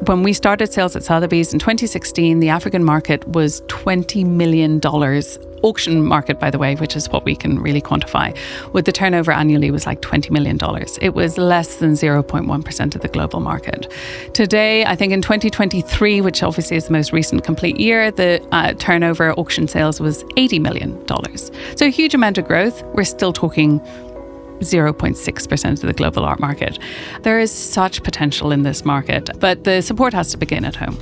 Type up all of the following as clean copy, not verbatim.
When we started sales at Sotheby's in 2016, the African market was $20 million. Auction market, by the way, which is what we can really quantify, with the turnover annually was like $20 million. It was less than 0.1% of the global market. Today, I think in 2023, which obviously is the most recent complete year, the turnover auction sales was $80 million. So a huge amount of growth. We're still talking 0.6% of the global art market. There is such potential in this market, but the support has to begin at home.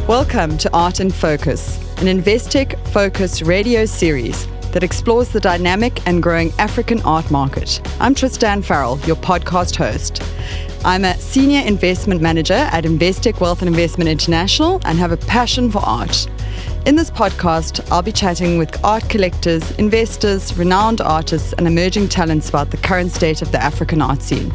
Welcome to Art in Focus, an Investec focus radio series that explores the dynamic and growing African art market. I'm Tristan Farrell, your podcast host. I'm a senior investment manager at Investec Wealth and Investment International and have a passion for art. In this podcast, I'll be chatting with art collectors, investors, renowned artists, and emerging talents about the current state of the African art scene.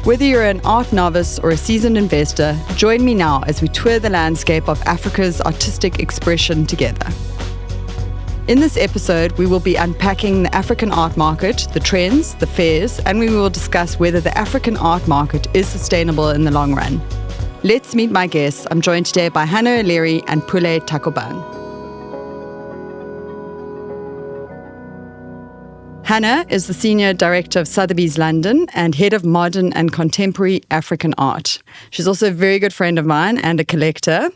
Whether you're an art novice or a seasoned investor, join me now as we tour the landscape of Africa's artistic expression together. In this episode, we will be unpacking the African art market, the trends, the fears, and we will discuss whether the African art market is sustainable in the long run. Let's meet my guests. I'm joined today by Hannah O'Leary and Pule Taukobong. Hannah is the Senior Director of Sotheby's London and Head of Modern and Contemporary African Art. She's also a very good friend of mine and a collector.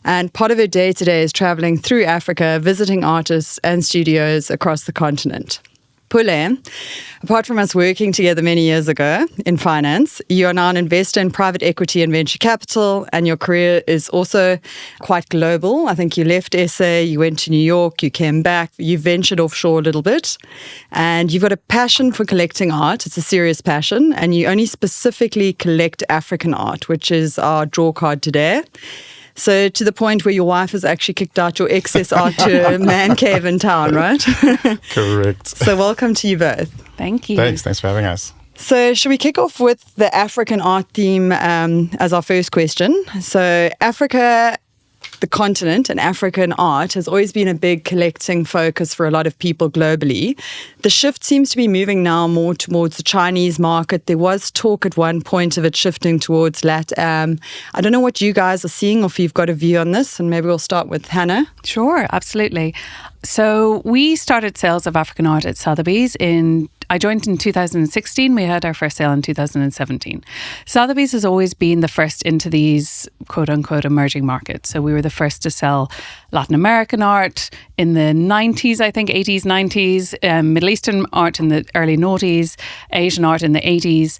And part of her day today is traveling through Africa, visiting artists and studios across the continent. Pule, apart from us working together many years ago in finance, you are now an investor in private equity and venture capital, and your career is also quite global. I think you left SA, you went to New York, you came back, you ventured offshore a little bit, and you've got a passion for collecting art. It's a serious passion, and you only specifically collect African art, which is our draw card today. So to the point where your wife has actually kicked out your excess art to a man cave in town, right? Correct. So welcome to you both. Thank you. Thanks for having us. So should we kick off with the African art theme as our first question? So Africa, the continent, and African art has always been a big collecting focus for a lot of people globally. The shift seems to be moving now more towards the Chinese market. There was talk at one point of it shifting towards LATAM. I don't know what you guys are seeing or if you've got a view on this, and maybe we'll start with Hannah. Sure, absolutely. So we started sales of African art at Sotheby's I joined in 2016. We had our first sale in 2017. Sotheby's has always been the first into these quote-unquote emerging markets. So we were the first to sell Latin American art in the 90s, I think, 80s, 90s, Middle Eastern art in the early noughties, Asian art in the 80s.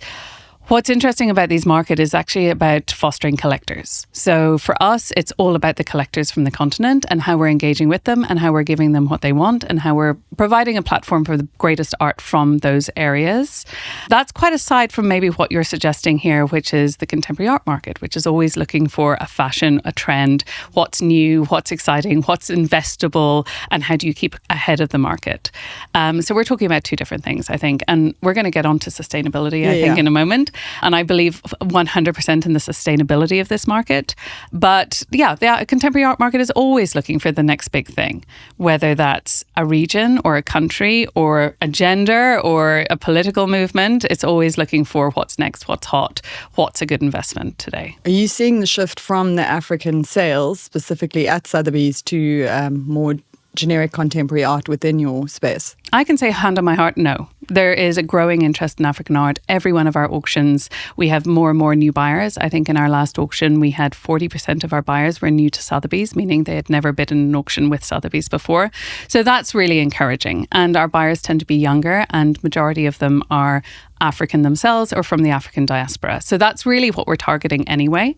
What's interesting about these markets is actually about fostering collectors. So for us, it's all about the collectors from the continent and how we're engaging with them and how we're giving them what they want and how we're providing a platform for the greatest art from those areas. That's quite aside from maybe what you're suggesting here, which is the contemporary art market, which is always looking for a fashion, a trend, what's new, what's exciting, what's investable, and how do you keep ahead of the market. So we're talking about two different things, I think. And we're going to get on to sustainability, I think, in a moment. And I believe 100% in the sustainability of this market. But yeah, the contemporary art market is always looking for the next big thing, whether that's a region or a country or a gender or a political movement. It's always looking for what's next, what's hot, what's a good investment today. Are you seeing the shift from the African sales, specifically at Sotheby's, to more generic contemporary art within your space? I can say hand on my heart, no. There is a growing interest in African art. Every one of our auctions, we have more and more new buyers. I think in our last auction, we had 40% of our buyers were new to Sotheby's, meaning they had never bid in an auction with Sotheby's before. So that's really encouraging. And our buyers tend to be younger, and majority of them are African themselves or from the African diaspora. So that's really what we're targeting anyway.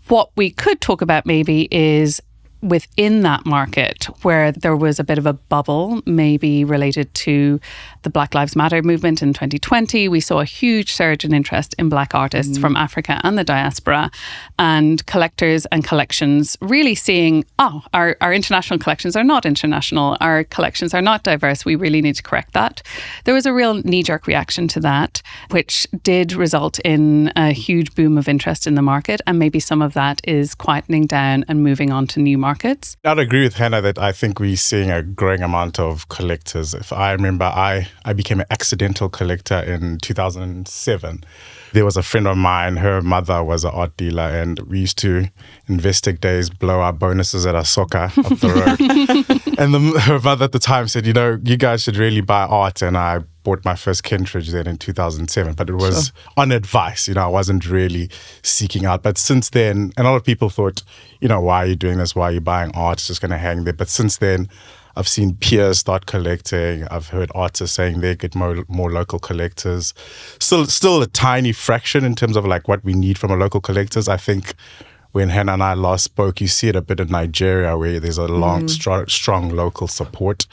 What we could talk about maybe is within that market where there was a bit of a bubble, maybe related to the Black Lives Matter movement in 2020. We saw a huge surge in interest in Black artists from Africa and the diaspora, and collectors and collections really seeing, our international collections are not international, our collections are not diverse, we really need to correct that. There was a real knee-jerk reaction to that, which did result in a huge boom of interest in the market, and maybe some of that is quietening down and moving on to new markets. markets. I'd agree with Hannah that I think we're seeing a growing amount of collectors. If I remember, I became an accidental collector in 2007. There was a friend of mine, her mother was an art dealer, and we used to, Investec days, blow our bonuses at our soccer up the road. And her mother at the time said, you guys should really buy art. And I bought my first Kentridge then in 2007, but it was on advice. I wasn't really seeking out. But since then, and a lot of people thought, why are you doing this? Why are you buying art? It's just going to hang there. But since then, I've seen peers start collecting. I've heard artists saying they get more local collectors. Still a tiny fraction in terms of like what we need from a local collectors. I think when Hannah and I last spoke, you see it a bit in Nigeria where there's a long, strong local support.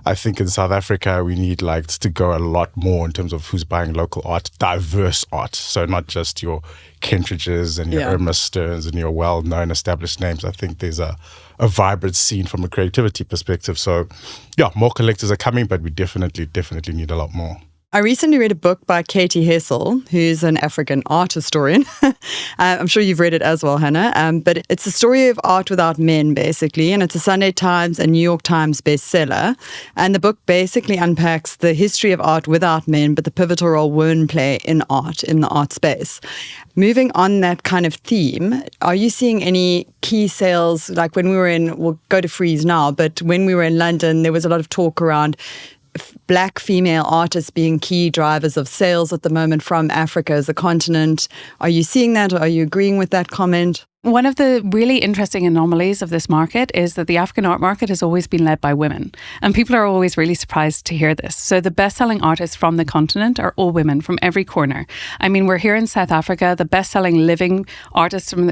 I think in South Africa, we need to go a lot more in terms of who's buying local art, diverse art. So not just your Kentridges and your Irma Stearns and your well-known established names. I think there's a vibrant scene from a creativity perspective. So more collectors are coming, but we definitely need a lot more. I recently read a book by Katie Hessel, who's an African art historian. I'm sure you've read it as well, Hannah. But it's the story of art without men, basically. And it's a Sunday Times and New York Times bestseller. And the book basically unpacks the history of art without men, but the pivotal role women play in art, in the art space. Moving on that kind of theme, are you seeing any key sales? Like when we were we'll go to Frieze now, but when we were in London, there was a lot of talk around Black female artists being key drivers of sales at the moment from Africa as a continent. Are you seeing that? Or are you agreeing with that comment? One of the really interesting anomalies of this market is that the African art market has always been led by women. And people are always really surprised to hear this. So the best-selling artists from the continent are all women from every corner. I mean, we're here in South Africa. The best-selling living artist from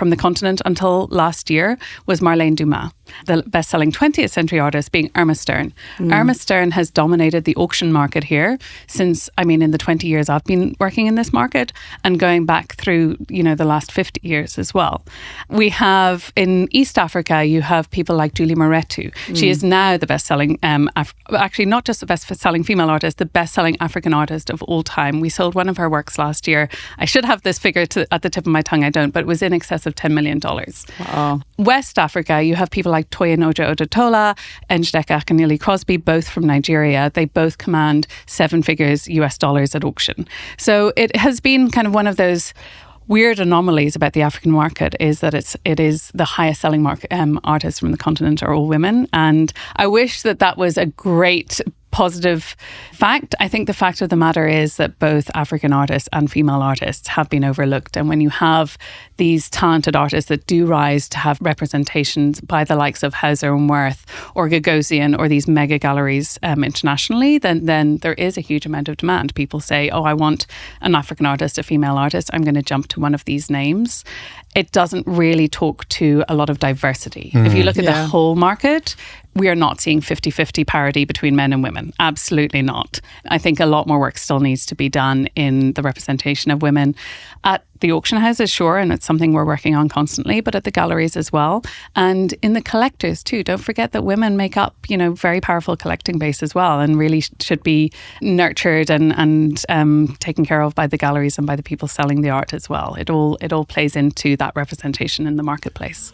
the continent until last year was Marlene Dumas. The best-selling 20th century artist being Irma Stearn. Irma Stearn has dominated the auction market here since, in the 20 years I've been working in this market and going back through, the last 50 years as well. We have in East Africa, you have people like Julie Moretu. She is now the best-selling, actually not just the best-selling female artist, the best-selling African artist of all time. We sold one of her works last year. I should have this figure at the tip of my tongue, I don't, but it was in excess of $10 million. Wow. West Africa, you have people like Toyin Ojo-Odotola and Njideka Akinili Crosby, both from Nigeria. They both command seven figures US dollars at auction. So it has been kind of one of those weird anomalies about the African market is that it is the highest selling artists from the continent are all women. And I wish that was a great positive fact. I think the fact of the matter is that both African artists and female artists have been overlooked. And when you have these talented artists that do rise to have representations by the likes of Hauser and Wirth or Gagosian or these mega galleries internationally, then there is a huge amount of demand. People say, I want an African artist, a female artist. I'm going to jump to one of these names. It doesn't really talk to a lot of diversity. If you look at the whole market, we are not seeing 50-50 parity between men and women. Absolutely not. I think a lot more work still needs to be done in the representation of women at the auction houses, sure, and it's something we're working on constantly, but at the galleries as well. And in the collectors too. Don't forget that women make up, very powerful collecting base as well and really should be nurtured and taken care of by the galleries and by the people selling the art as well. It all plays into that representation in the marketplace.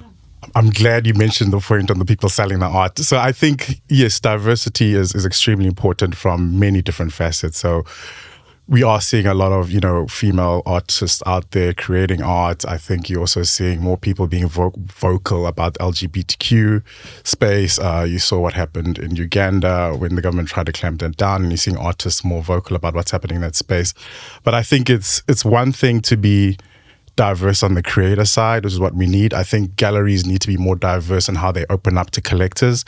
I'm glad you mentioned the point on the people selling the art. So I think, yes, diversity is extremely important from many different facets. So we are seeing a lot of, female artists out there creating art. I think you're also seeing more people being vocal about LGBTQ space. You saw what happened in Uganda when the government tried to clamp that down, and you're seeing artists more vocal about what's happening in that space. But I think it's one thing to be diverse on the creator side, which is what we need. I think galleries need to be more diverse in how they open up to collectors.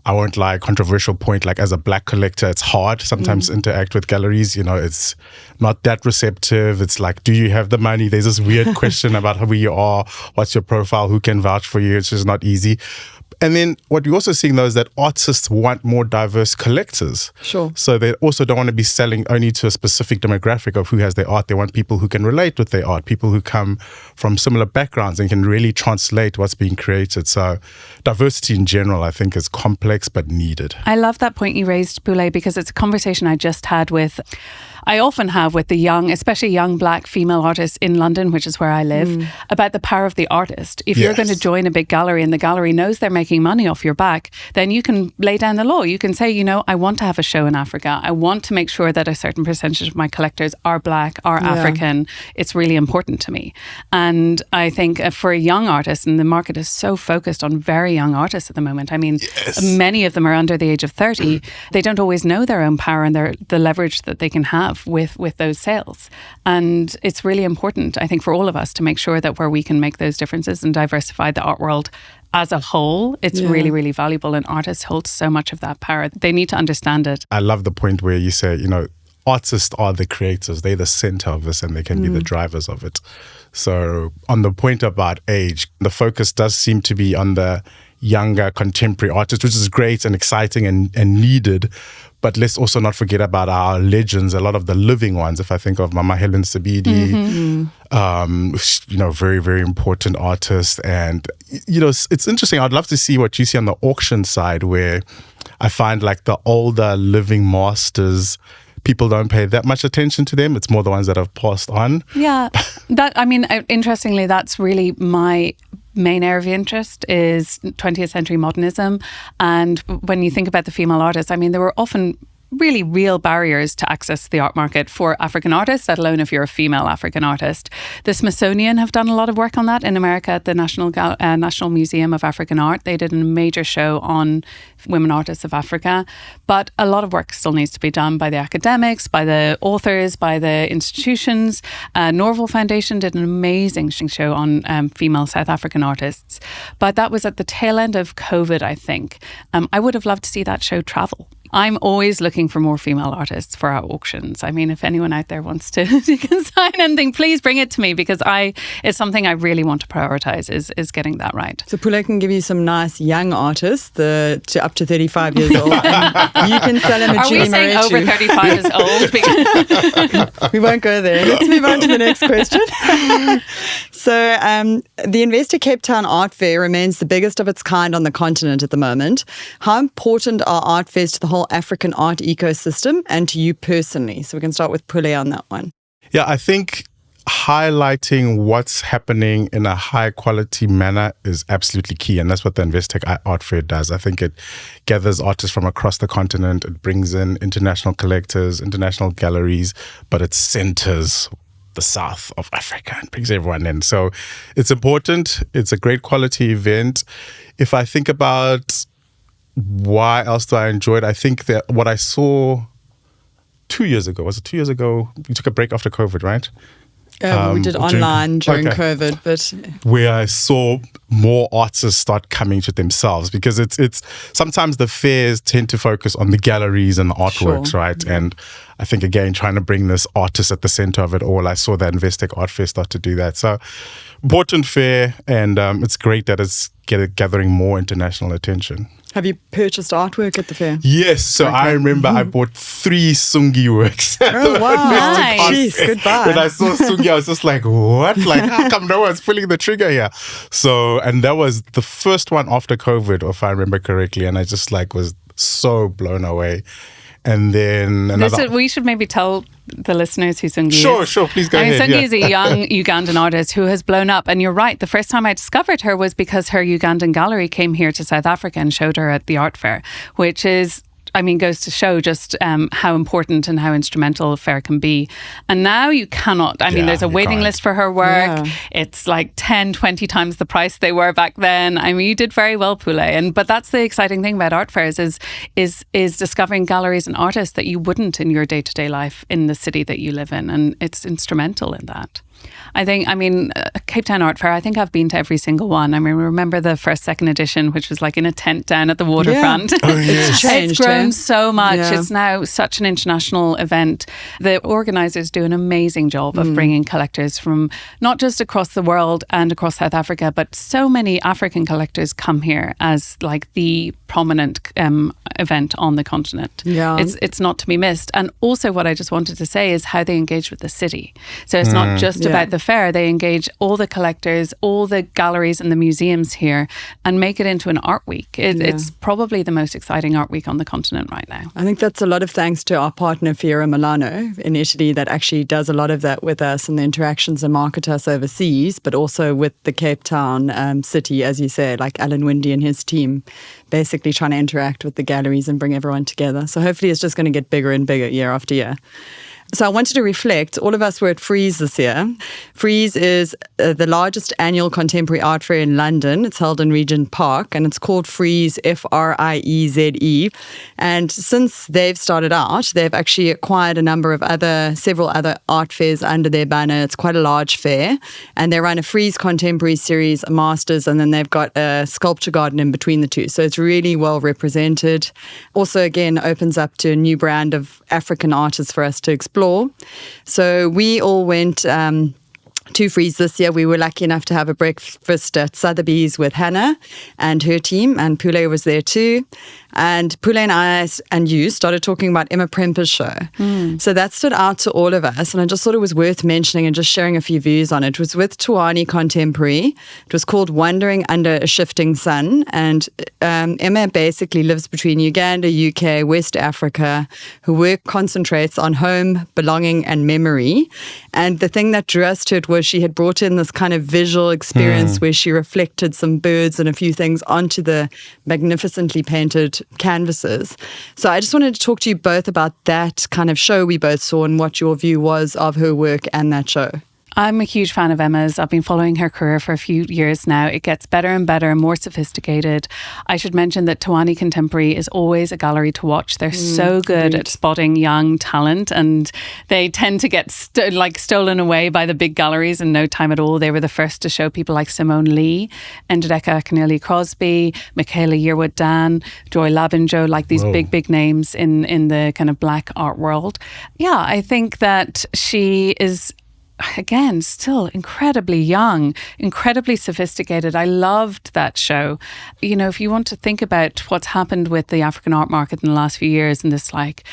I won't lie, controversial point, as a Black collector, it's hard sometimes to interact with galleries. It's not that receptive. It's do you have the money? There's this weird question about who you are, what's your profile, who can vouch for you. It's just not easy. And then what we're also seeing, though, is that artists want more diverse collectors. Sure. So they also don't want to be selling only to a specific demographic of who has their art. They want people who can relate with their art, people who come from similar backgrounds and can really translate what's being created. So diversity in general, I think, is complex but needed. I love that point you raised, Pule, because it's a conversation I just had with I often have with the young, especially young black female artists in London, which is where I live, about the power of the artist. If you're going to join a big gallery and the gallery knows they're making money off your back, then you can lay down the law. You can say, I want to have a show in Africa. I want to make sure that a certain percentage of my collectors are black, are African. It's really important to me. And I think for a young artist, and the market is so focused on very young artists at the moment. I mean, many of them are under the age of 30. They don't always know their own power and the leverage that they can have with those sales. And it's really important, I think, for all of us to make sure that where we can make those differences and diversify the art world as a whole, it's really, really valuable. And artists hold so much of that power. They need to understand it. I love the point where you say, artists are the creators. They're the center of this and they can be the drivers of it. So on the point about age, the focus does seem to be on the younger contemporary artists, which is great and exciting and needed. But let's also not forget about our legends, a lot of the living ones. If I think of Mama Helen Sabidi, very, very important artist. And, it's interesting. I'd love to see what you see on the auction side, where I find like the older living masters, people don't pay that much attention to them. It's more the ones that have passed on. Yeah. Interestingly, that's really my main area of interest is 20th century modernism. And when you think about the female artists, there were often really real barriers to access the art market for African artists, let alone if you're a female African artist. The Smithsonian have done a lot of work on that in America at the National Museum of African Art. They did a major show on women artists of Africa. But a lot of work still needs to be done by the academics, by the authors, by the institutions. Norval Foundation did an amazing show on female South African artists. But that was at the tail end of COVID, I think. I would have loved to see that show travel. I'm always looking for more female artists for our auctions. If anyone out there wants to consign anything, please bring it to me, because it's something I really want to prioritise is getting that right. So Pule can give you some nice young artists, up to 35 years old, and you can sell them a Are we saying over 35 is old? We won't go there. Let's move on to the next question. So the Investec Cape Town Art Fair remains the biggest of its kind on the continent at the moment. How important are art fairs to the whole African art ecosystem and to you personally? So we can start with Pule on that one. Yeah, I think highlighting what's happening in a high quality manner is absolutely key. And that's what the Investec Art Fair does. I think it gathers artists from across the continent. It brings in international collectors, international galleries, but it centers the south of Africa and brings everyone in. So it's important. It's a great quality event. If I think about why else do I enjoy it, I think that what I saw 2 years ago, was it 2 years ago? You took a break after COVID, right? We did online during COVID, but where I saw more artists start coming to themselves, because it's sometimes the fairs tend to focus on the galleries and the artworks, right? Yeah. And I think, again, trying to bring this artist at the center of it all, I saw that Investec Art Fair start to do that. So important fair, and it's great that it's gathering more international attention. Have you purchased artwork at the fair? Yes. So I remember I bought 3 Sungi works. Oh, wow. Nice. Jeez, goodbye. When I saw Sungi, I was just like, what? Like, how come no one's pulling the trigger here? So, and that was the first one after COVID, if I remember correctly. And I just was so blown away. And then we should maybe tell the listeners who Sungi is. Sure, please go ahead. Sungi is a young Ugandan artist who has blown up. And you're right, the first time I discovered her was because her Ugandan gallery came here to South Africa and showed her at the art fair, which is, goes to show just how important and how instrumental a fair can be. And now you cannot, there's a waiting list for her work. Yeah. It's like 10, 20 times the price they were back then. You did very well, Pule. But that's the exciting thing about art fairs is discovering galleries and artists that you wouldn't in your day-to-day life in the city that you live in. And it's instrumental in that. Cape Town Art Fair, I think I've been to every single one. Remember the first, second edition, which was in a tent down at the waterfront. Yeah. Oh, yes. It's changed. It's grown so much. Yeah. It's now such an international event. The organisers do an amazing job of bringing collectors from not just across the world and across South Africa, but so many African collectors come here as the prominent event on the continent. Yeah. It's not to be missed. And also what I just wanted to say is how they engage with the city. So it's not just about the fair. They engage all the collectors, all the galleries and the museums here, and make it into an art week. It's probably the most exciting art week on the continent right now. I think that's a lot of thanks to our partner Fiera Milano in Italy that actually does a lot of that with us and the interactions and market us overseas, but also with the Cape Town city, as you say, like Alan Windy and his team, basically trying to interact with the galleries and bring everyone together. So hopefully it's just going to get bigger and bigger year after year. So I wanted to reflect, all of us were at Frieze this year. Frieze is the largest annual contemporary art fair in London. It's held in Regent Park and it's called Frieze, Frieze. And since they've started out, they've actually acquired several other art fairs under their banner. It's quite a large fair. And they run a Frieze Contemporary Series, a Masters, and then they've got a sculpture garden in between the two. So it's really well represented. Also, again, opens up to a new brand of African artists for us to explore. So we all went to Frieze this year. We were lucky enough to have a breakfast at Sotheby's with Hannah and her team, and Pule was there too. And Pule and I and you started talking about Emma Premper's show. So that stood out to all of us, and I just thought it was worth mentioning and just sharing a few views on it. It was with Tuani Contemporary. It was called Wandering Under a Shifting Sun, and Emma basically lives between Uganda, UK, West Africa. Her work concentrates on home, belonging and memory. And the thing that drew us to it was she had brought in this kind of visual experience where she reflected some birds and a few things onto the magnificently painted canvases. So I just wanted to talk to you both about that kind of show we both saw and what your view was of her work and that show. I'm a huge fan of Emma's. I've been following her career for a few years now. It gets better and better and more sophisticated. I should mention that Tuani Contemporary is always a gallery to watch. They're so good at spotting young talent, and they tend to get stolen away by the big galleries in no time at all. They were the first to show people like Simone Lee, Njideka Keneally Crosby, Michaela Yearwood Dan, Joy Labinjo, like these big names in the kind of black art world. Yeah, I think that she is, again, still incredibly young, incredibly sophisticated. I loved that show. You know, if you want to think about what's happened with the African art market in the last few years and this like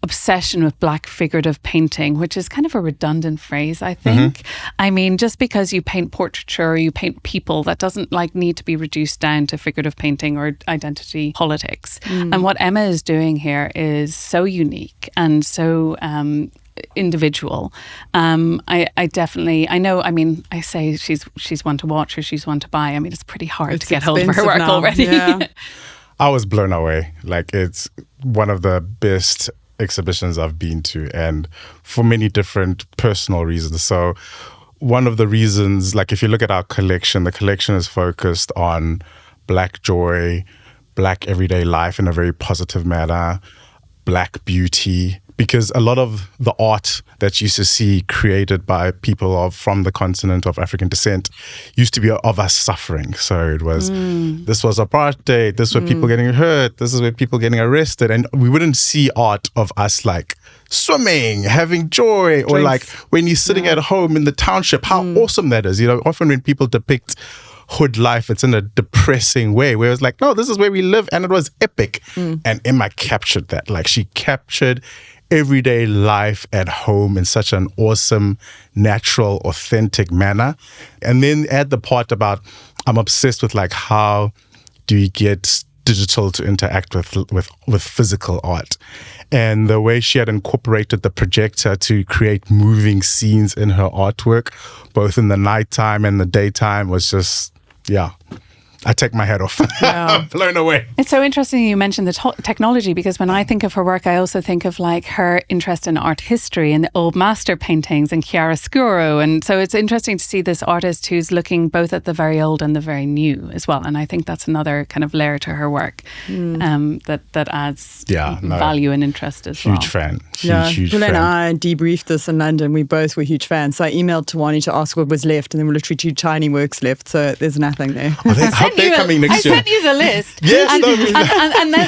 obsession with black figurative painting, which is kind of a redundant phrase, I think. I mean, just because you paint portraiture or you paint people, that doesn't like need to be reduced down to figurative painting or identity politics. And what Emma is doing here is so unique and so individual. I definitely, I know, I mean, I say she's one to watch or she's one to buy. I mean, it's pretty hard to get hold of her work now. Already. Yeah. I was blown away. Like, it's one of the best exhibitions I've been to, and for many different personal reasons. So one of the reasons, like if you look at our collection, the collection is focused on Black joy, Black everyday life in a very positive manner, Black beauty, because a lot of the art that you used to see created by people from the continent of African descent used to be of us suffering. So it was, this was apartheid, this was people getting hurt, this is where people getting arrested. And we wouldn't see art of us like swimming, having joy, or like when you're sitting at home in the township, how awesome that is. You know, often when people depict hood life, it's in a depressing way where it's like, no, this is where we live, and it was epic. And Emma captured that. Like, she captured everyday life at home in such an awesome, natural, authentic manner. And then add the part about, I'm obsessed with like, how do you get digital to interact with physical art? And the way she had incorporated the projector to create moving scenes in her artwork, both in the nighttime and the daytime, was just, yeah. I take my head off. I'm blown away. It's so interesting you mentioned the technology, because when I think of her work, I also think of like her interest in art history and the old master paintings and chiaroscuro. And so it's interesting to see this artist who's looking both at the very old and the very new as well. And I think that's another kind of layer to her work that adds value and interest as well. Huge fan. Huge Pule fan. and I debriefed this in London. We both were huge fans. So I emailed Tuani to ask what was left, and there were literally 2 tiny works left. So there's nothing there. They're coming next year. I sent you the list. Yes,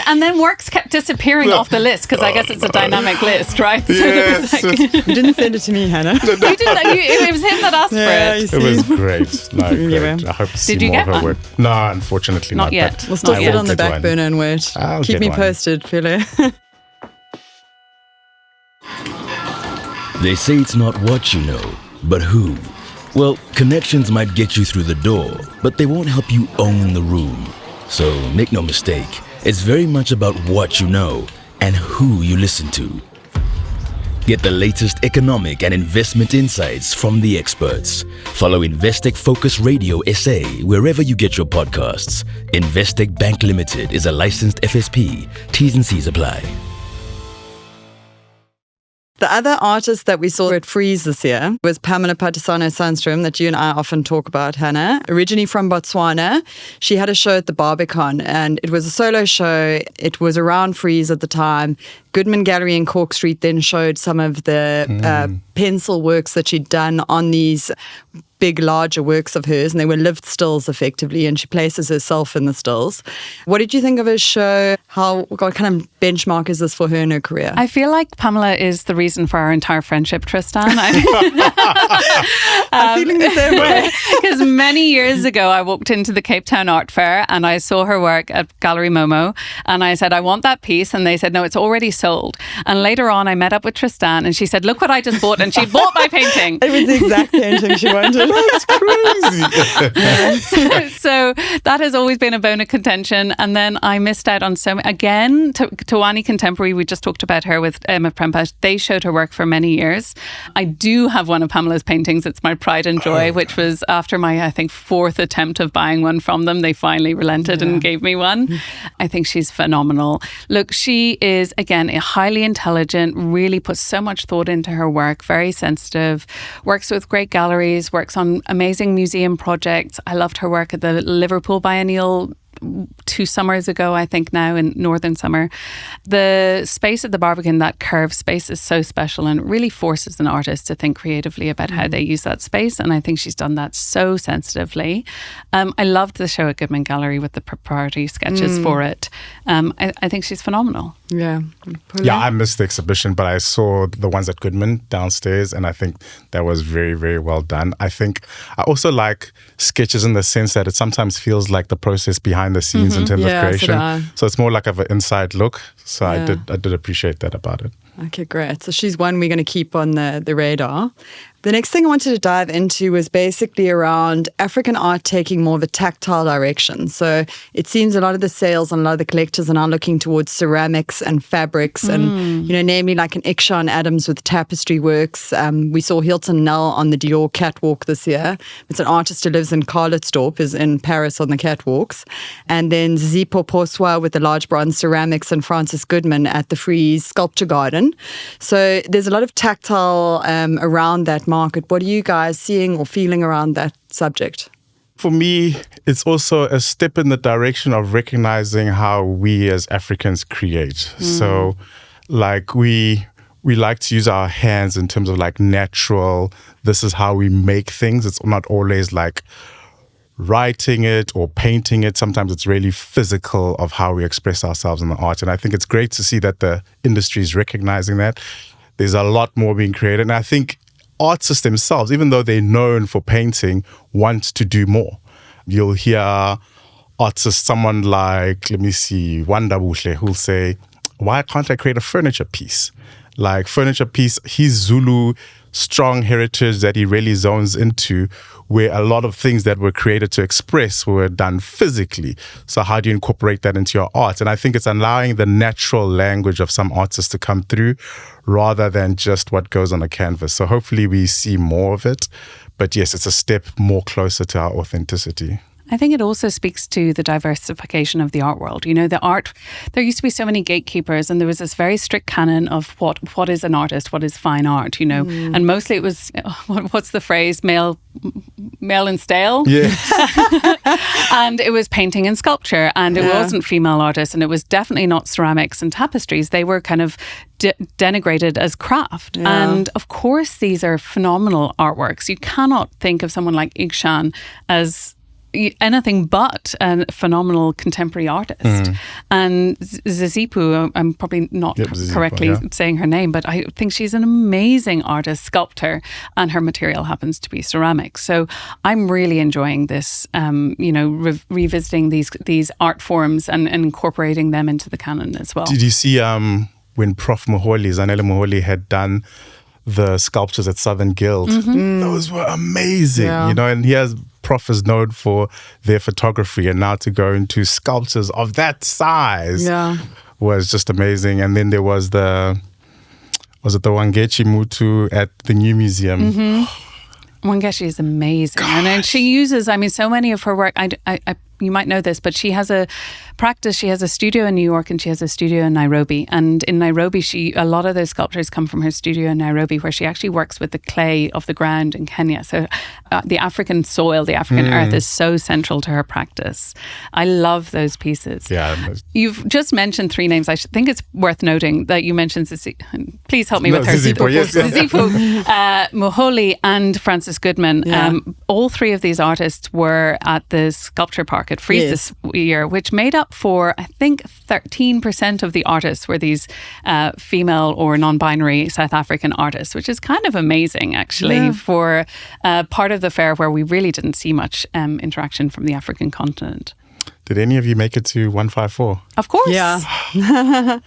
and then works kept disappearing off the list, because I guess it's a dynamic list, right? So Yes. You didn't send it to me, Hannah. You didn't. It was him that asked for it. It was great. No, great. I hope to see Did you more get of her one? work. No, unfortunately not. yet. We'll still I sit will on the get back one. burner and wait. I'll Keep get me one. posted, Pule. They say it's not what you know, But who? Well, connections might get you through the door, but they won't help you own the room. So make no mistake, it's very much about what you know and who you listen to. Get the latest economic and investment insights from the experts. Follow Investec Focus Radio SA wherever you get your podcasts. Investec Bank Limited is a licensed FSP. T's and C's apply. The other artist that we saw at Freeze this year was Pamela Patisano Sandstrom, that you and I often talk about, Hannah. Originally from Botswana, she had a show at the Barbican, and it was a solo show. It was around Freeze at the time. Goodman Gallery in Cork Street then showed some of the pencil works that she'd done on these big, larger works of hers, and they were lived stills effectively, and she places herself in the stills. What did you think of her show? What kind of benchmark is this for her in her career? I feel like Pamela is the reason for our entire friendship, Tristan. I'm feeling the same way. Because many years ago, I walked into the Cape Town Art Fair and I saw her work at Gallery Momo, and I said, I want that piece. And they said, no, it's already sold. And later on, I met up with Tristan and she said, look what I just bought. And she bought my painting. It was the exact painting she wanted. That's crazy. So that has always been a bone of contention. And then I missed out on again, Tawani Contemporary, we just talked about her with Emma Prempa. They showed her work for many years. I do have one of Pamela's paintings. It's my pride and joy, which was after my, I think, fourth attempt of buying one from them. They finally relented and gave me one. I think she's phenomenal. Look, she is, again, highly intelligent, really puts so much thought into her work, very sensitive, works with great galleries, works on amazing museum projects. I loved her work at the Liverpool Biennial 2 summers ago, I think now, in Northern Summer. The space at the Barbican, that curved space, is so special and it really forces an artist to think creatively about how they use that space, and I think she's done that so sensitively. I loved the show at Goodman Gallery with the preparatory sketches for it. I think she's phenomenal. Yeah. Yeah, I missed the exhibition, but I saw the ones at Goodman downstairs, and I think that was very, very well done. I think I also like sketches in the sense that it sometimes feels like the process behind the scenes in terms of creation. So it's more like of an inside look. So I did appreciate that about it. Okay, great. So she's one we're going to keep on the radar. The next thing I wanted to dive into was basically around African art taking more of a tactile direction. So it seems a lot of the sales and a lot of the collectors are now looking towards ceramics and fabrics and, namely like an Ikshan Adams with tapestry works. We saw Hilton Nell on the Dior catwalk this year. It's an artist who lives in Karlitsdorp, is in Paris on the catwalks. And then Zipo Poswa with the large bronze ceramics and Francis Goodman at the Frieze Sculpture Garden. So there's a lot of tactile around that market. What are you guys seeing or feeling around that subject? For me, it's also a step in the direction of recognizing how we as Africans create. So like we like to use our hands in terms of like natural, this is how we make things. It's not always like writing it or painting it. Sometimes it's really physical of how we express ourselves in the art. And I think it's great to see that the industry is recognizing that. There's a lot more being created. And I think artists themselves, even though they're known for painting, want to do more. You'll hear artists, someone like, Wanda Buhle, who'll say, why can't I create a furniture piece? Like furniture piece, his Zulu strong heritage that he really zones into, where a lot of things that were created to express were done physically. So how do you incorporate that into your art? And I think it's allowing the natural language of some artists to come through rather than just what goes on a canvas. So hopefully we see more of it. But yes, it's a step more closer to our authenticity. I think it also speaks to the diversification of the art world. You know, the art, there used to be so many gatekeepers and there was this very strict canon of what is an artist, what is fine art, you know. And mostly it was, what's the phrase, male and stale? Yeah. And it was painting and sculpture, and it wasn't female artists, and it was definitely not ceramics and tapestries. They were kind of denigrated as craft. And of course, these are phenomenal artworks. You cannot think of someone like Ikshan as anything but a phenomenal contemporary artist. And Zizipu, I'm probably not correctly saying her name, but I think she's an amazing artist, sculptor, and her material happens to be ceramics. So I'm really enjoying this, revisiting these art forms and incorporating them into the canon as well. Did you see when Prof. Moholi, Zanele Moholi, had done the sculptures at Southern Guild. Those were amazing, Yeah. you know, and Prof is known for their photography, and now to go into sculptures of that size was just amazing. And then there was the Wangechi Mutu at the New Museum. Wangechi is amazing. And then she uses, so many of her work, you might know this, but she has a practice. She has a studio in New York and she has a studio in Nairobi. And in Nairobi, a lot of those sculptures come from her studio in Nairobi, where she actually works with the clay of the ground in Kenya. So the African soil, the African earth is so central to her practice. I love those pieces. Yeah. You've just mentioned 3 names. I think it's worth noting that you mentioned please help me with her. Zizipho, yes. Zizipho, Moholi and Francis Goodman. Yeah. All 3 of these artists were at the sculpture park at Frieze this year, which made up for, I think, 13% of the artists were these female or non-binary South African artists, which is kind of amazing, actually, for part of the fair where we really didn't see much interaction from the African continent. Did any of you make it to 154? Of course. Yeah.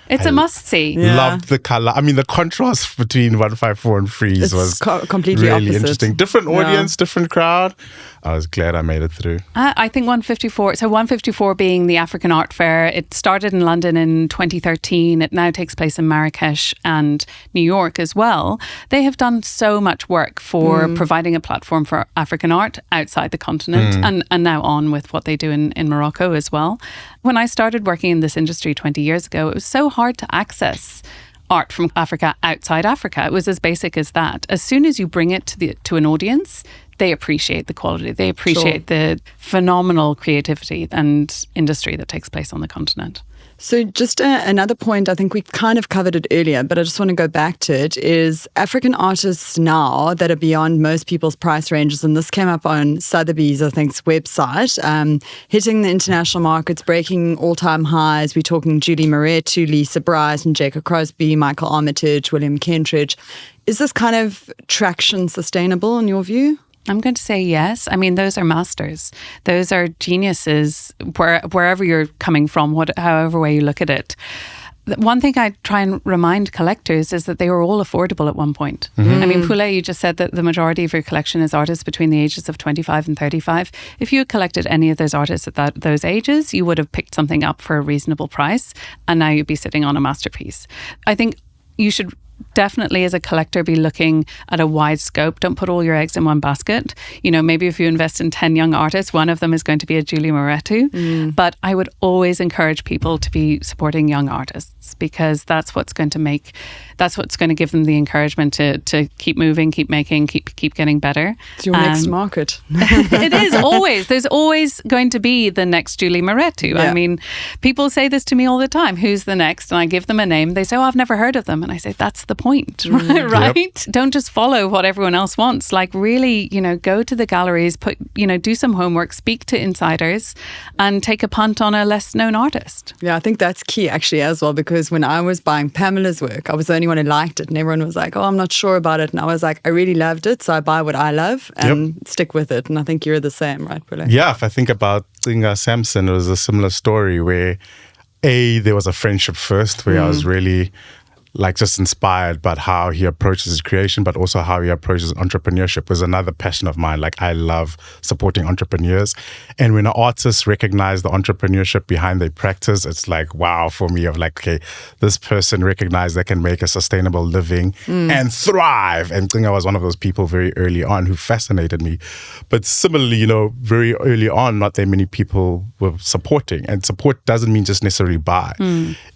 It's a must-see. Yeah. Loved the color. The contrast between 154 and Frieze was completely really opposite. interesting. Different audience, different crowd. I was glad I made it through. I think 154, so 154 being the African Art Fair, it started in London in 2013. It now takes place in Marrakesh and New York as well. They have done so much work for providing a platform for African art outside the continent and now on with what they do in Morocco as well. When I started working in this industry 20 years ago, it was so hard to access art from Africa outside Africa. It was as basic as that. As soon as you bring it to an audience, they appreciate the quality. They appreciate the phenomenal creativity and industry that takes place on the continent. So just another point, I think we kind of covered it earlier, but I just want to go back to it, is African artists now that are beyond most people's price ranges, and this came up on Sotheby's, I think, website, hitting the international markets, breaking all-time highs. We're talking Julie Moretu, Lisa Bryce, and Jacob Crosby, Michael Armitage, William Kentridge. Is this kind of traction sustainable in your view? I'm going to say yes. Those are masters. Those are geniuses, wherever you're coming from, however way you look at it. One thing I try and remind collectors is that they were all affordable at one point. Pule, you just said that the majority of your collection is artists between the ages of 25 and 35. If you had collected any of those artists at those ages, you would have picked something up for a reasonable price, and now you'd be sitting on a masterpiece. I think you should definitely, as a collector, be looking at a wide scope. Don't put all your eggs in one basket. Maybe if you invest in 10 young artists, one of them is going to be a Julie Moretu. But I would always encourage people to be supporting young artists, because that's what's going to give them the encouragement to keep moving, keep making, keep getting better. It's your next market. It is always. There's always going to be the next Julie Moretu. Yeah. People say this to me all the time. Who's the next? And I give them a name. They say, "Oh, I've never heard of them." And I say, that's the point, right? Yep. Don't just follow what everyone else wants. Really, go to the galleries, do some homework, speak to insiders, and take a punt on a less known artist. Yeah, I think that's key actually as well, because when I was buying Pamela's work, I was the only one who liked it, and everyone was like, "Oh, I'm not sure about it." And I was like, I really loved it, so I buy what I love and stick with it. And I think you're the same, right, Pule? Yeah, if I think about Zinga Samson, it was a similar story where there was a friendship first, where I was really just inspired by how he approaches his creation, but also how he approaches entrepreneurship was another passion of mine. I love supporting entrepreneurs. And when artists recognize the entrepreneurship behind their practice, it's wow for me, okay, this person recognized they can make a sustainable living and thrive. And I think I was one of those people very early on who fascinated me. But similarly, very early on, not that many people were supporting. And support doesn't mean just necessarily buy.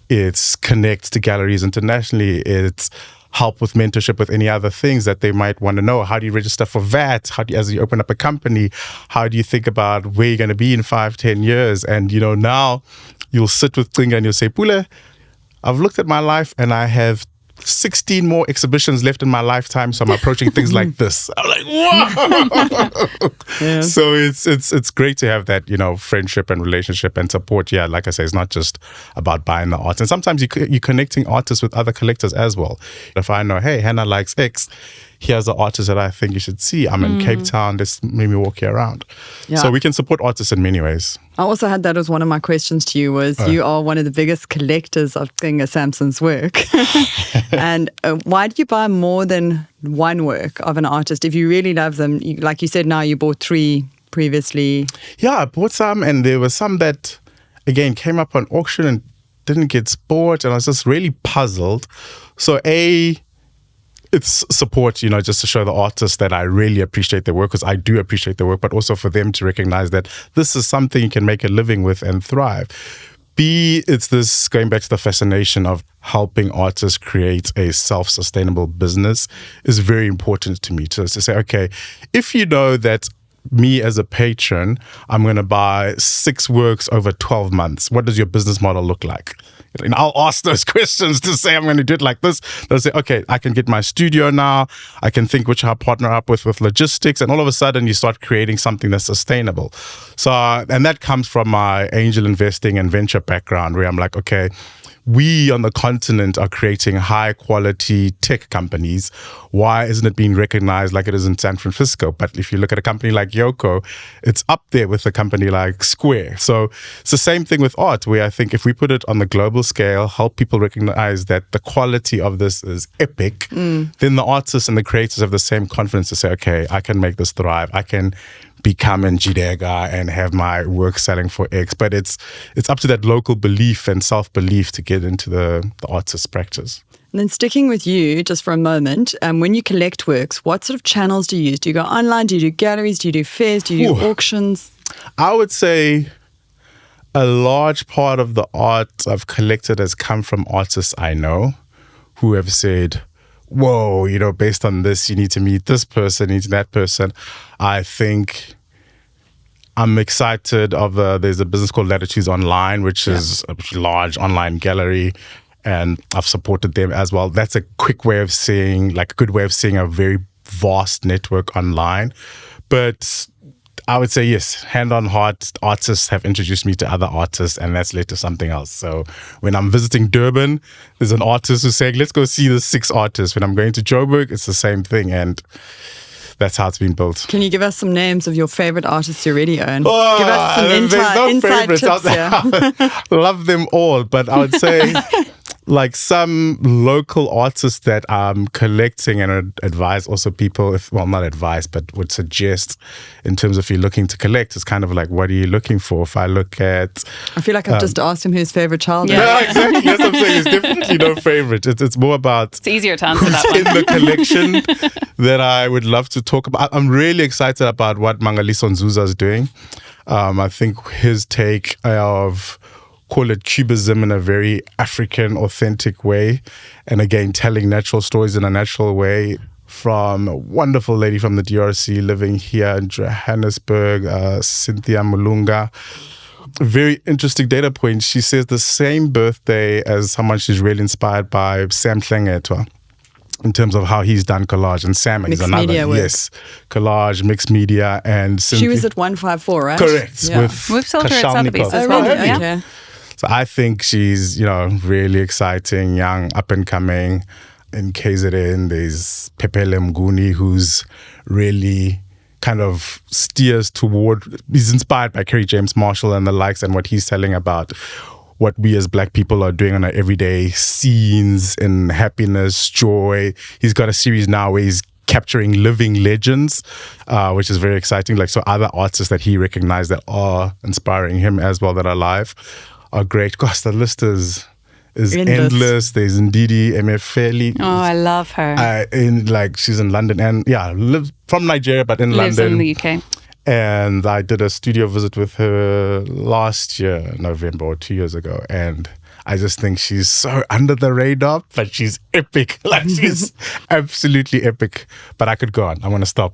It's connect to galleries internationally. It's help with mentorship with any other things that they might want to know. How do you register for VAT? As you open up a company, how do you think about where you're going to be in 5-10 years? And, now you'll sit with Tringa and you'll say, Pule, I've looked at my life and I have 16 more exhibitions left in my lifetime, so I'm approaching things like this. I'm like, whoa! Yeah. So it's great to have that, friendship and relationship and support. Yeah, like I say, it's not just about buying the art. And sometimes you're connecting artists with other collectors as well. If I know, hey, Hannah likes X, here's an artist that I think you should see. I'm in Cape Town, let's maybe walk you around. Yeah. So we can support artists in many ways. I also had that as one of my questions to you was you are one of the biggest collectors of Singer Sampson's work. And why do you buy more than one work of an artist? If you really love them, like you said, now you bought 3 previously. Yeah, I bought some, and there were some that, again, came up on auction and didn't get bought, and I was just really puzzled. So it's support, just to show the artists that I really appreciate their work, because I do appreciate their work, but also for them to recognize that this is something you can make a living with and thrive. B, it's this going back to the fascination of helping artists create a self-sustainable business is very important to me. To say, okay, if you know that me as a patron, I'm going to buy 6 works over 12 months, what does your business model look like? And I'll ask those questions to say I'm going to do it like this. They'll say, okay, I can get my studio now. I can think which I'll partner up with logistics. And all of a sudden you start creating something that's sustainable. So, and that comes from my angel investing and venture background, where I'm like, okay, we on the continent are creating high quality tech companies. Why isn't it being recognized like it is in San Francisco? But if you look at a company like Yoko, it's up there with a company like Square. So it's the same thing with art, where I think if we put it on the global scale, help people recognize that the quality of this is epic, then the artists and the creators have the same confidence to say, okay, I can make this thrive. I can become in Jidega and have my work selling for X. But it's up to that local belief and self-belief to get into the artist's practice. And then sticking with you just for a moment, when you collect works, what sort of channels do you use? Do you go online? Do you do galleries? Do you do fairs? Do you do auctions? I would say a large part of the art I've collected has come from artists I know who have said, whoa, based on this, you need to meet this person, you need that person. I think I'm excited of there's a business called Latitudes Online, which is a large online gallery, and I've supported them as well. That's a quick way of seeing, like a good way of seeing a very vast network online. But I would say, yes, hand on heart, artists have introduced me to other artists, and that's led to something else. So when I'm visiting Durban, there's an artist who's saying, let's go see the 6 artists. When I'm going to Joburg, it's the same thing. And that's how it's been built. Can you give us some names of your favorite artists you already own? Give us some inside tips here. I love them all, but I would say like some local artists that I'm collecting and advise also people, not advise, but would suggest in terms of if you're looking to collect, it's kind of like, what are you looking for? If I look at... I feel like I've just asked him who his favorite child is. Yeah, exactly. That's what I'm saying. It's definitely no favorite. It's more about... It's easier to answer that in one. the collection that I would love to talk about. I'm really excited about what Mangaliso Nzuza is doing. I think his take of... call it cubism in a very African, authentic way. And again, telling natural stories in a natural way from a wonderful lady from the DRC living here in Johannesburg, Cynthia Mulunga. Very interesting data point. She says the same birthday as someone she's really inspired by, Sam Hlengetwa, in terms of how he's done collage. And Sam is another. Media work. Yes, collage, mixed media. And Cynthia. She was at 154, right? Correct. Yeah. We've sold her at Sotheby's as Oh, well. really? Yeah. Okay. So I think she's, really exciting, young, up and coming. In KZN, there's Pepele Mguni, who's really kind of steers toward, he's inspired by Kerry James Marshall and the likes, and what he's telling about what we as Black people are doing on our everyday scenes in happiness, joy. He's got a series now where he's capturing living legends, which is very exciting. Like, so other artists that he recognized that are inspiring him as well that are alive are great. Gosh, the list is endless. There's Ndidi Emefeli. Oh, I love her. She's in London and lives from Nigeria, but Lives London. in the UK. And I did a studio visit with her last year, November, or 2 years ago. And I just think she's so under the radar, but she's epic. Like, she's absolutely epic. But I could go on. I'm going to stop.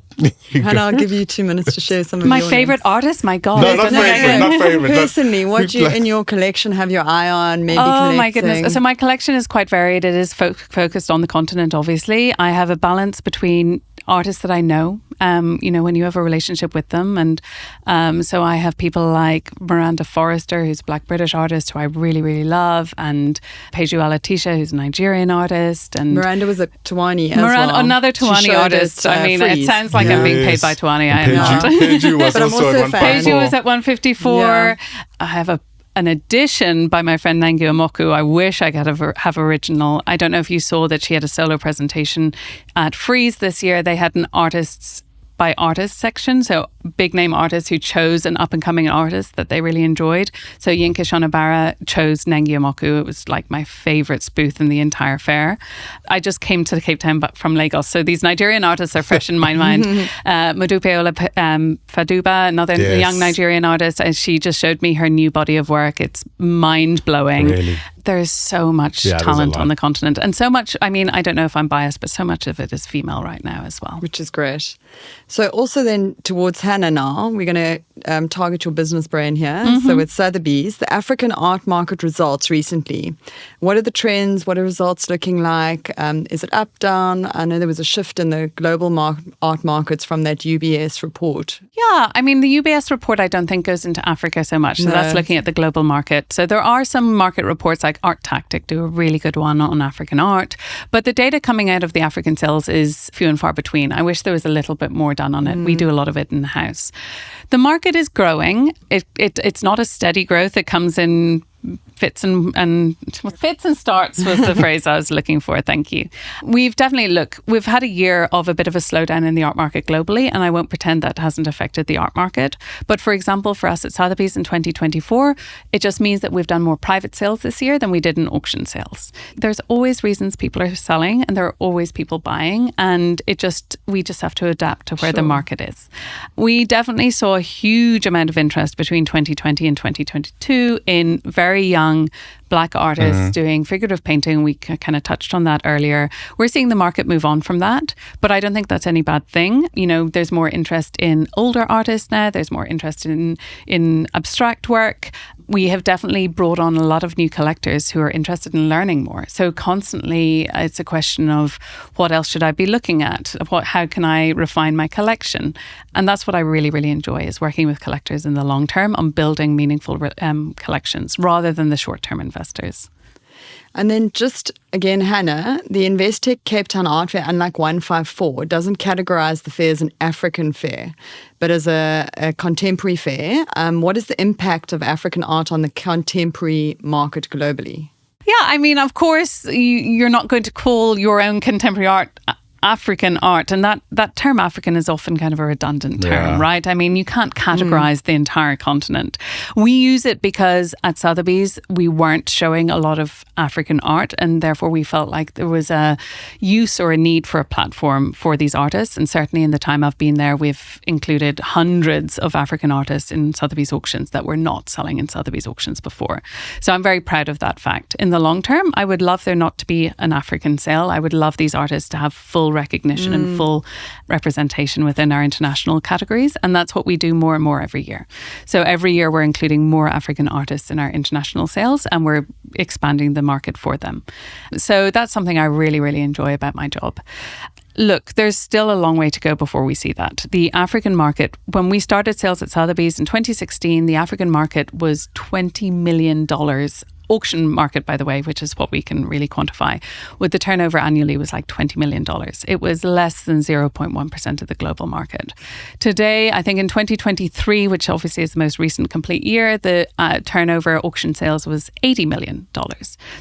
Hannah, I'll give you 2 minutes to share some of My your favorite names. artist? My God. No, not favorite. Not favorite. Personally, what do you in your collection have your eye on? Maybe Oh my collecting? goodness. So my collection is quite varied. It is focused on the continent, obviously. I have a balance between artists that I know, when you have a relationship with them. And so I have people like Miranda Forrester, who's a Black British artist who I really, really love, and Peju Alatisha, who's a Nigerian artist. And Miranda was at Tawani as well. Another Tawani artist. It sounds like I'm being paid by Tawani. I am not. Peju was also at 154. Peju was at 154. Yeah. I have an edition by my friend Nangi Omoku. I wish I could have original. I don't know if you saw that she had a solo presentation at Freeze this year. They had an artists by artist section, so big name artists who chose an up and coming artist that they really enjoyed. So Yinka Shonabara chose Nangi Omoku. It was like my favourite spoof in the entire fair. I just came to Cape Town from Lagos, so these Nigerian artists are fresh in my mind. Modupe Ola Faduba, another young Nigerian artist, and she just showed me her new body of work. It's mind blowing. Really? There's so much talent on the continent, and so much, I don't know if I'm biased, but so much of it is female right now as well. Which is great. So also then towards Hannah now, we're going to target your business brain here. So with Sotheby's, the African art market results recently. What are the trends? What are results looking like? Is it up, down? I know there was a shift in the global art markets from that UBS report. Yeah, the UBS report I don't think goes into Africa so much. So that's looking at the global market. So there are some market reports like Art Tactic do a really good one on African art. But the data coming out of the African sales is few and far between. I wish there was a little bit more done on it. We do a lot of it in the house. The market is growing. It's not a steady growth. It comes in fits and starts was the phrase I was looking for. Thank you. We've had a year of a bit of a slowdown in the art market globally, and I won't pretend that hasn't affected the art market. But for example, for us at Sotheby's in 2024, it just means that we've done more private sales this year than we did in auction sales. There's always reasons people are selling, and there are always people buying, and we just have to adapt to where the market is. We definitely saw a huge amount of interest between 2020 and 2022 in very young Black artists doing figurative painting. We kind of touched on that earlier. We're seeing the market move on from that, but I don't think that's any bad thing. There's more interest in older artists now. There's more interest in abstract work. We have definitely brought on a lot of new collectors who are interested in learning more. So constantly it's a question of what else should I be looking at? How can I refine my collection? And that's what I really, really enjoy, is working with collectors in the long term on building meaningful collections rather than the short-term investors. And then just again, Hannah, the Investec Cape Town Art Fair, unlike 154, doesn't categorise the fair as an African fair, but as a contemporary fair. What is the impact of African art on the contemporary market globally? Yeah, of course, you're not going to call your own contemporary art African art, and that term African is often kind of a redundant term, right? You can't categorize the entire continent. We use it because at Sotheby's we weren't showing a lot of African art, and therefore we felt like there was a use or a need for a platform for these artists. And certainly in the time I've been there, we've included hundreds of African artists in Sotheby's auctions that were not selling in Sotheby's auctions before. So I'm very proud of that fact. In the long term, I would love there not to be an African sale. I would love these artists to have full recognition and full representation within our international categories, and that's what we do more and more every year. So every year we're including more African artists in our international sales, and we're expanding the market for them. So that's something I really, really enjoy about my job. Look, there's still a long way to go before we see that. The African market, when we started sales at Sotheby's in 2016, the African market was $20 million. Auction market, by the way, which is what we can really quantify, with the turnover annually was like $20 million. It was less than 0.1% of the global market. Today, I think in 2023, which obviously is the most recent complete year, the turnover auction sales was $80 million.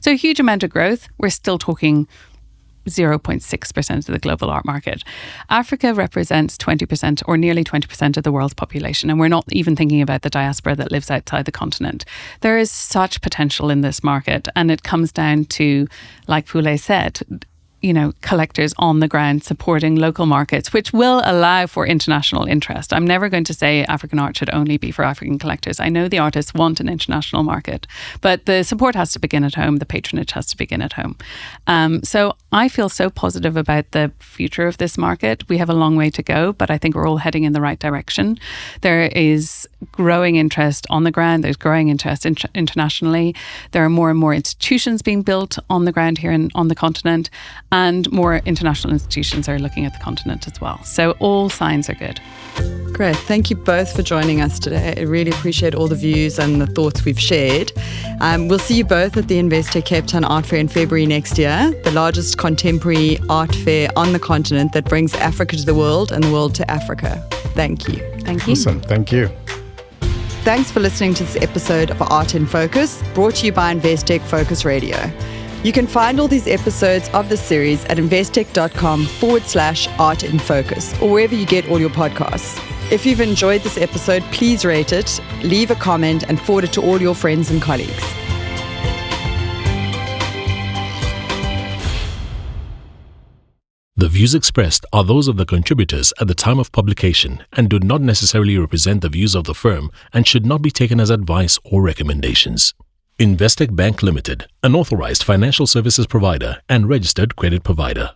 So a huge amount of growth. We're still talking 0.6% of the global art market. Africa represents 20% or nearly 20% of the world's population, and we're not even thinking about the diaspora that lives outside the continent. There is such potential in this market, and it comes down to, like Pule said, collectors on the ground supporting local markets, which will allow for international interest. I'm never going to say African art should only be for African collectors. I know the artists want an international market, but the support has to begin at home. The patronage has to begin at home. So I feel so positive about the future of this market. We have a long way to go, but I think we're all heading in the right direction. There is growing interest on the ground. There's growing interest internationally. There are more and more institutions being built on the ground here on the continent. and more international institutions are looking at the continent as well. So all signs are good. Great. Thank you both for joining us today. I really appreciate all the views and the thoughts we've shared. We'll see you both at the Investec Cape Town Art Fair in February next year, the largest contemporary art fair on the continent that brings Africa to the world and the world to Africa. Thank you. Thank you. Awesome. Thank you. Thanks for listening to this episode of Art in Focus, brought to you by Investec Focus Radio. You can find all these episodes of the series at investec.com/art in focus or wherever you get all your podcasts. If you've enjoyed this episode, please rate it, leave a comment, and forward it to all your friends and colleagues. The views expressed are those of the contributors at the time of publication and do not necessarily represent the views of the firm and should not be taken as advice or recommendations. Investec Bank Limited, an authorized financial services provider and registered credit provider.